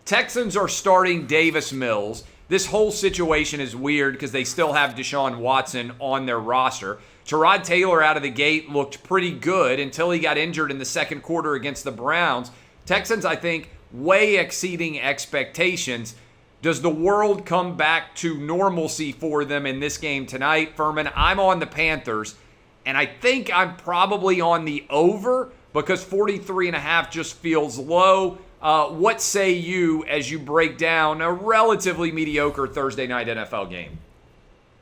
Texans are starting Davis Mills. This whole situation is weird because they still have Deshaun Watson on their roster. Tyrod Taylor out of the gate looked pretty good until he got injured in the second quarter against the Browns. Texans, I think, way exceeding expectations. Does the world come back to normalcy for them in this game tonight? Furman, I'm on the Panthers, and I think I'm probably on the over because 43.5 just feels low. What say you as you break down a relatively mediocre Thursday night NFL game?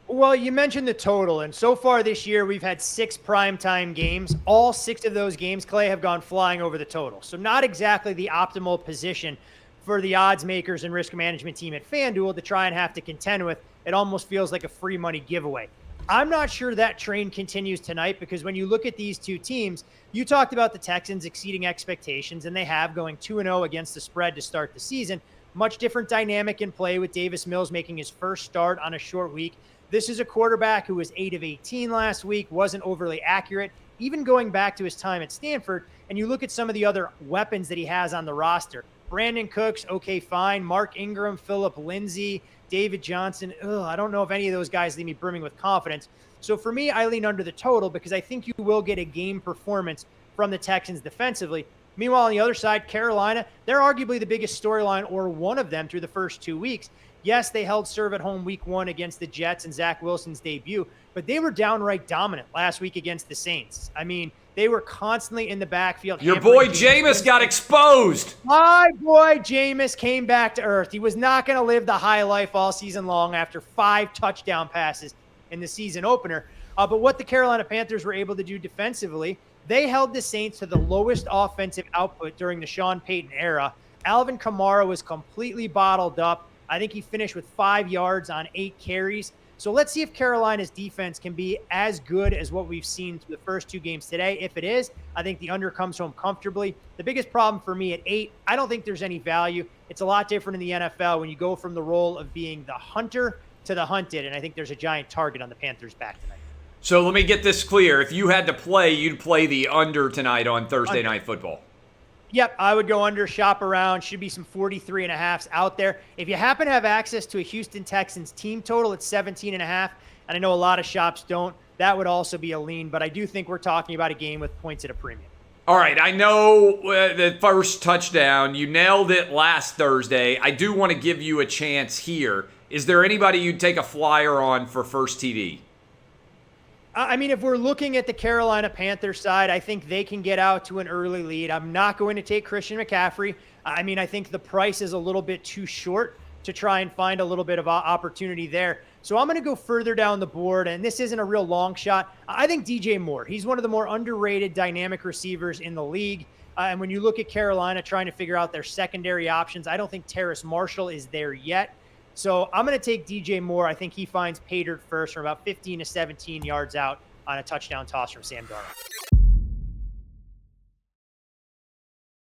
Well, you mentioned the total, and so far this year we've had 6 primetime games. All 6 of those games, Clay, have gone flying over the total. So not exactly the optimal position for the odds makers and risk management team at FanDuel to try and have to contend with. It almost feels like a free money giveaway. I'm not sure that train continues tonight because when you look at these two teams, you talked about the Texans exceeding expectations, and they have, going 2-0 against the spread to start the season. Much different dynamic in play with Davis Mills making his first start on a short week. This is a quarterback who was 8 of 18 last week, wasn't overly accurate, even going back to his time at Stanford. And you look at some of the other weapons that he has on the roster. Brandon Cooks, okay, fine. Mark Ingram, Phillip Lindsay, David Johnson. I don't know if any of those guys leave me brimming with confidence. So for me, I lean under the total because I think you will get a game performance from the Texans defensively. Meanwhile, on the other side, Carolina, they're arguably the biggest storyline, or one of them, through the first 2 weeks. Yes, they held serve at home week 1 against the Jets and Zach Wilson's debut, but they were downright dominant last week against the Saints. I mean, they were constantly in the backfield. Your boy Jameis got exposed. My boy Jameis came back to earth. He was not going to live the high life all season long after 5 touchdown passes in the season opener. But what the Carolina Panthers were able to do defensively, they held the Saints to the lowest offensive output during the Sean Payton era. Alvin Kamara was completely bottled up. I think he finished with 5 yards on 8 carries. So let's see if Carolina's defense can be as good as what we've seen through the first 2 games today. If it is, I think the under comes home comfortably. The biggest problem for me at 8, I don't think there's any value. It's a lot different in the NFL when you go from the role of being the hunter to the hunted, and I think there's a giant target on the Panthers' back tonight. So let me get this clear. If you had to play, you'd play the under tonight on Thursday Night Football. Yep, I would go under, shop around. Should be some 43.5s out there. If you happen to have access to a Houston Texans team total, it's 17.5, and I know a lot of shops don't. That would also be a lean, but I do think we're talking about a game with points at a premium. All right, I know the first touchdown, you nailed it last Thursday. I do want to give you a chance here. Is there anybody you'd take a flyer on for first TD? I mean, if we're looking at the Carolina Panthers side, I think they can get out to an early lead. I'm not going to take Christian McCaffrey. I mean, I think the price is a little bit too short to try and find a little bit of opportunity there. So I'm going to go further down the board, and this isn't a real long shot. I think DJ Moore, he's one of the more underrated dynamic receivers in the league. And when you look at Carolina trying to figure out their secondary options, I don't think Terrace Marshall is there yet. So I'm going to take DJ Moore. I think he finds pay dirt first from about 15 to 17 yards out on a touchdown toss from Sam Darnold.